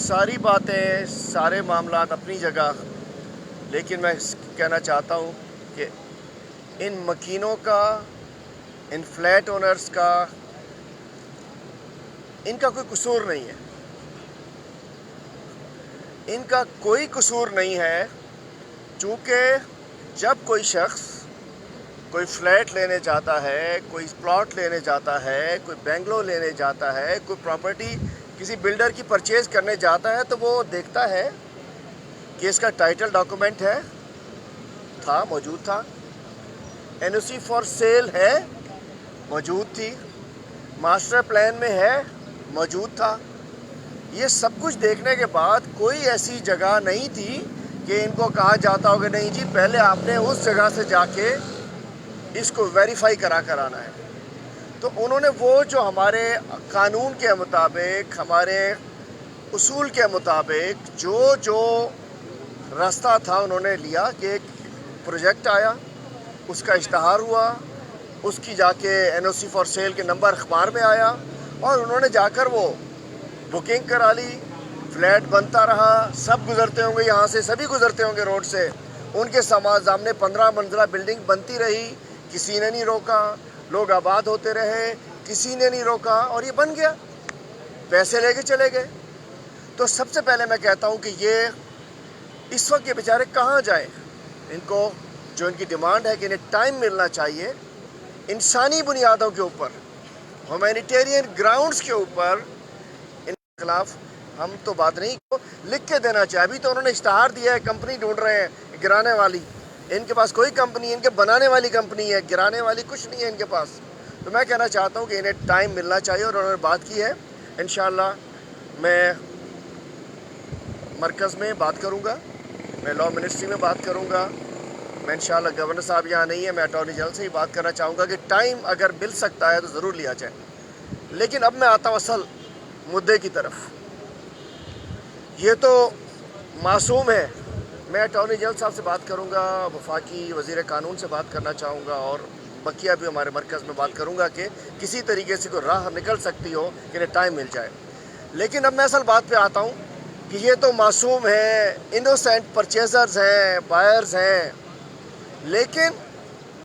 सारी बातें, सारे मामलात अपनी जगह, लेकिन मैं कहना चाहता हूँ कि इन मकीनों का, इन फ्लैट ओनर्स का, इनका कोई कसूर नहीं है। इनका कोई कसूर नहीं है, चूँकि जब कोई शख्स कोई फ्लैट लेने जाता है, कोई प्लॉट लेने जाता है, कोई बेंगलो लेने जाता है, कोई प्रॉपर्टी किसी बिल्डर की परचेज़ करने जाता है, तो वो देखता है कि इसका टाइटल डॉक्यूमेंट है, मौजूद था, एनओसी फॉर सेल है, मौजूद थी, मास्टर प्लान में है, मौजूद था। ये सब कुछ देखने के बाद कोई ऐसी जगह नहीं थी कि इनको कहा जाता होगा नहीं जी पहले आपने उस जगह से जाके इसको वेरीफाई करा कर आना है। तो उन्होंने वो जो हमारे कानून के मुताबिक, हमारे उसूल के मुताबिक जो रास्ता था उन्होंने लिया कि एक प्रोजेक्ट आया, उसका इश्तहार हुआ, उसकी जाके एनओसी फॉर सेल के नंबर अखबार में आया और उन्होंने जाकर वो बुकिंग करा ली, फ्लैट बनता रहा, सब गुजरते होंगे यहाँ से, सभी गुजरते होंगे रोड से, उनके सामने 15 मंजिला बिल्डिंग बनती रही, किसी ने नहीं रोका, लोग आबाद होते रहे, किसी ने नहीं रोका और ये बन गया, पैसे लेके चले गए। तो सबसे पहले मैं कहता हूँ कि ये इस वक्त ये बेचारे कहाँ जाएं? इनको जो इनकी डिमांड है कि इन्हें टाइम मिलना चाहिए, इंसानी बुनियादों के ऊपर, ह्यूमैनिटेरियन ग्राउंड्स के ऊपर इनके खिलाफ हम तो बात नहीं को लिख के देना चाहिए। अभी तो उन्होंने इश्तहार दिया है, कंपनी ढूंढ रहे हैं गिराने वाली, इनके पास कोई कंपनी, इनके बनाने वाली कंपनी है, गिराने वाली कुछ नहीं है इनके पास। तो मैं कहना चाहता हूँ कि इन्हें टाइम मिलना चाहिए और उन्होंने बात की है। इंशाअल्लाह मैं मरकज़ में बात करूँगा, मैं लॉ मिनिस्ट्री में बात करूँगा, मैं इंशाअल्लाह गवर्नर साहब यहाँ नहीं है, मैं अटॉर्नी जनरल से ही बात करना चाहूँगा कि टाइम अगर मिल सकता है तो ज़रूर लिया जाए। लेकिन अब मैं आता हूँ असल मुद्दे की तरफ। ये तो मासूम है, मैं अटॉर्नी जनरल साहब से बात करूँगा, वफाकी वज़ीर कानून से बात करना चाहूँगा और बकिया भी हमारे मरकज़ में बात करूँगा कि किसी तरीके से कोई राह निकल सकती हो कि इन्हें टाइम मिल जाए। लेकिन अब मैं असल बात पे आता हूँ कि ये तो मासूम है, इनोसेंट परचेज़र्स हैं, बायर्स हैं, लेकिन